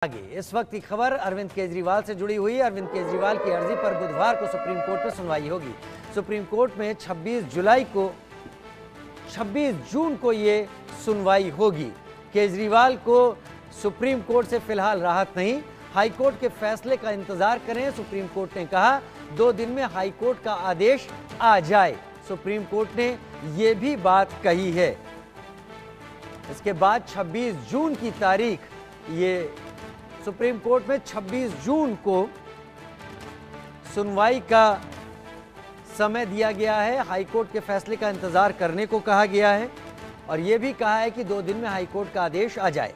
आगे इस वक्त की खबर अरविंद केजरीवाल से जुड़ी हुई। अरविंद केजरीवाल की अर्जी पर बुधवार को सुप्रीम कोर्ट में सुनवाई होगी। सुप्रीम कोर्ट में 26 जून को ये सुनवाई होगी। केजरीवाल को सुप्रीम कोर्ट से फिलहाल राहत नहीं, हाईकोर्ट के फैसले का इंतजार करें। सुप्रीम कोर्ट ने कहा 2 दिन में हाईकोर्ट का आदेश आ जाए। सुप्रीम कोर्ट ने यह भी बात कही है। इसके बाद 26 जून की तारीख, ये सुप्रीम कोर्ट में 26 जून को सुनवाई का समय दिया गया है। हाईकोर्ट के फैसले का इंतजार करने को कहा गया है और यह भी कहा है कि 2 दिन में हाईकोर्ट का आदेश आ जाए।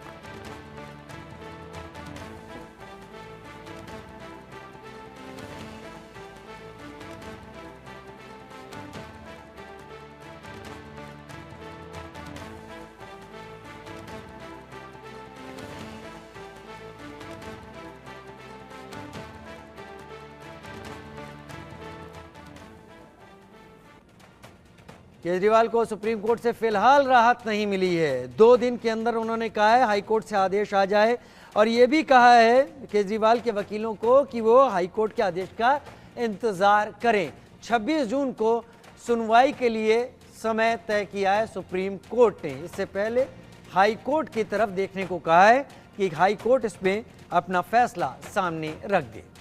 केजरीवाल को सुप्रीम कोर्ट से फिलहाल राहत नहीं मिली है। 2 दिन के अंदर उन्होंने कहा है हाईकोर्ट से आदेश आ जाए और यह भी कहा है केजरीवाल के वकीलों को कि वो हाईकोर्ट के आदेश का इंतजार करें। 26 जून को सुनवाई के लिए समय तय किया है सुप्रीम कोर्ट ने। इससे पहले हाईकोर्ट की तरफ देखने को कहा है कि हाईकोर्ट इसमें अपना फैसला सामने रख दे।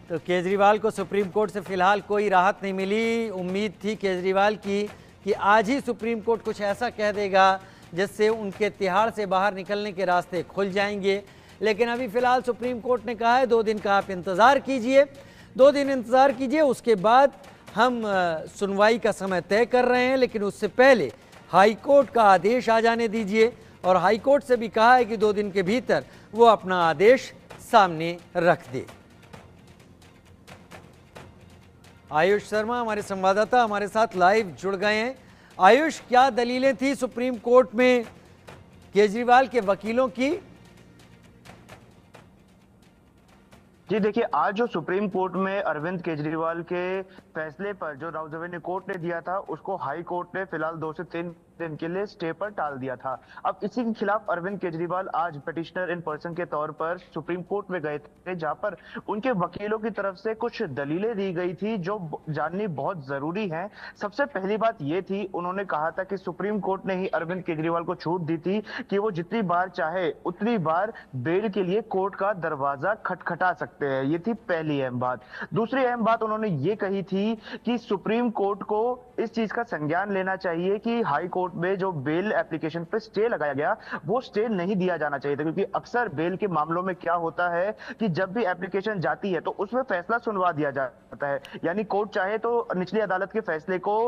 तो केजरीवाल को सुप्रीम कोर्ट से फिलहाल कोई राहत नहीं मिली। उम्मीद थी केजरीवाल की कि आज ही सुप्रीम कोर्ट कुछ ऐसा कह देगा जिससे उनके तिहाड़ से बाहर निकलने के रास्ते खुल जाएंगे, लेकिन अभी फिलहाल सुप्रीम कोर्ट ने कहा है 2 दिन का आप इंतज़ार कीजिए। 2 दिन इंतज़ार कीजिए, उसके बाद हम सुनवाई का समय तय कर रहे हैं, लेकिन उससे पहले हाईकोर्ट का आदेश आ जाने दीजिए। और हाईकोर्ट से भी कहा है कि 2 दिन के भीतर वो अपना आदेश सामने रख दे। आयुष शर्मा हमारे संवाददाता हमारे साथ लाइव जुड़ गए हैं। आयुष, क्या दलीलें थी सुप्रीम कोर्ट में केजरीवाल के वकीलों की? जी देखिए, आज जो सुप्रीम कोर्ट में अरविंद केजरीवाल के फैसले पर जो राउज एवेन्यू कोर्ट ने दिया था, उसको हाई कोर्ट ने फिलहाल 2 से 3 दिन के लिए स्टे पर टाल दिया था। अब इसी के खिलाफ अरविंद केजरीवाल आज पिटिशनर इन पर्सन के तौर पर सुप्रीम कोर्ट में गए थे, जहां पर उनके वकीलों की तरफ से कुछ दलीलें दी गई थी जो जाननी बहुत जरूरी है। सबसे पहली बात ये थी, उन्होंने कहा था कि सुप्रीम कोर्ट ने ही अरविंद केजरीवाल को छूट दी थी कि वो जितनी बार चाहे उतनी बार बेल के लिए कोर्ट का दरवाजा खटखटा सकते हैं। ये थी पहली अहम बात। दूसरी अहम बात उन्होंने ये कही थी कि सुप्रीम कोर्ट को इस चीज का संज्ञान लेना चाहिए कि हाई कोर्ट में जो बेल एप्लीकेशन पे स्टे लगाया गया, वो स्टे नहीं दिया जाना चाहिए था, क्योंकि अक्सर बेल के मामलों में क्या होता है कि जब भी एप्लीकेशन जाती है तो उसमें फैसला सुनवा दिया जाता है। यानी कोर्ट चाहे तो निचली अदालत के फैसले को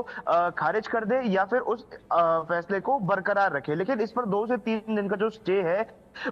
खारिज कर दे या फिर उस फैसले को बरकरार रखे, लेकिन इस पर 2 से 3 दिन का जो स्टे है,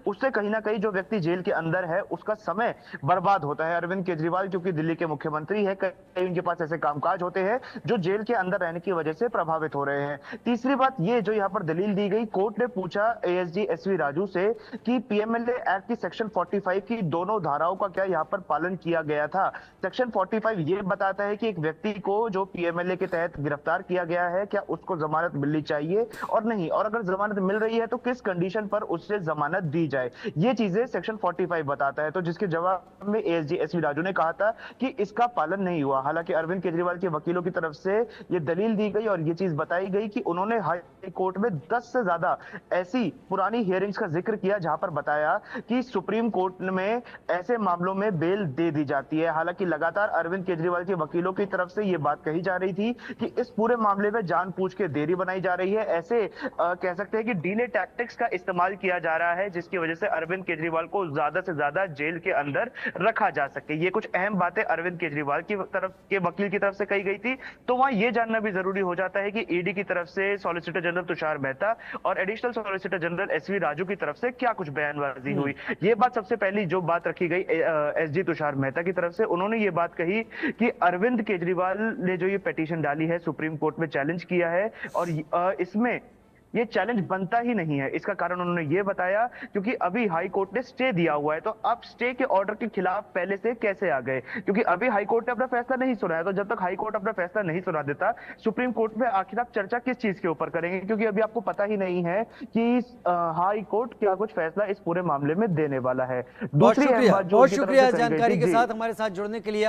उससे कहीं ना कहीं जो व्यक्ति जेल के अंदर है उसका समय बर्बाद होता है। अरविंद केजरीवाल क्योंकि दिल्ली के मुख्यमंत्री है, कई उनके पास ऐसे कामकाज होते हैं जो जेल के अंदर रहने की वजह से प्रभावित हो रहे हैं। तीसरी बात ये जो यहाँ पर दलील दी गई, कोर्ट ने पूछा एएसजी एसवी राजू से कि पीएमएलए एक्ट की सेक्शन 45 की दोनों धाराओं का क्या यहाँ पर पालन किया गया था। सेक्शन 45 ये बताता है कि एक व्यक्ति को जो पीएमएलए के तहत गिरफ्तार किया गया है, क्या उसको जमानत मिलनी चाहिए और नहीं, और अगर जमानत मिल रही है तो किस कंडीशन पर उससे जमानत दी जाए। ये चीजें सेक्शन 45 बताता है। तो जिसके जवाब में एएसजी एसवी राजू ने कहा था कि इसका पालन नहीं हुआ। हालांकि अरविंद केजरीवाल के वकीलों की तरफ से ये दलील दी गई और ये चीज बताई गई कि उन्होंने हाई कोर्ट में 10 से ज्यादा ऐसी पुरानी हियरिंग्स का जिक्र किया जहां पर बताया कि सुप्रीम कोर्ट में ऐसे मामलों में बेल दे दी जाती है। हालांकि लगातार अरविंद केजरीवाल के वकीलों की तरफ से यह बात कही जा रही थी कि इस पूरे मामले में जानबूझ के देरी बनाई जा रही है। ऐसे कह सकते हैं कि डीले टैक्टिक्स का इस्तेमाल किया जा रहा है, जिसकी वजह से अरविंद केजरीवाल को ज्यादा से ज्यादा जेल के अंदर रखा जा सके। ये कुछ अहम बातें अरविंद केजरीवाल की तरफ के वकील की तरफ से कही गई थी। तो वहां यह जानना भी जरूरी हो जाता है कि ईडी की तरफ से सॉलिसिटर जनरल तुषार मेहता और additional solicitor general SV Raju की तरफ से क्या कुछ बयानबाजी हुई। ये बात सबसे पहली जो बात रखी गई एसजी तुषार मेहता की तरफ से, उन्होंने ये बात कही कि अरविंद केजरीवाल ने जो ये पिटीशन डाली है सुप्रीम कोर्ट में चैलेंज किया है और इसमें ये चैलेंज बनता ही नहीं है। इसका कारण उन्होंने ये बताया क्योंकि अभी हाई कोर्ट ने स्टे दिया हुआ है, तो आप स्टे के ऑर्डर के खिलाफ पहले से कैसे आ गए? क्योंकि अभी हाई कोर्ट ने अपना फैसला नहीं सुना है, तो जब तक हाई कोर्ट अपना फैसला नहीं सुना देता, सुप्रीम कोर्ट में आखिर आप चर्चा किस चीज के ऊपर करेंगे? क्योंकि अभी आपको पता ही नहीं है कि हाई कोर्ट क्या कुछ फैसला इस पूरे मामले में देने वाला है। दूसरी अहम बात जो बहुत उनकी तरफ शुक्रिया से कही गई जानकारी थी, के जी। साथ हमारे साथ जुड़ने के लिए।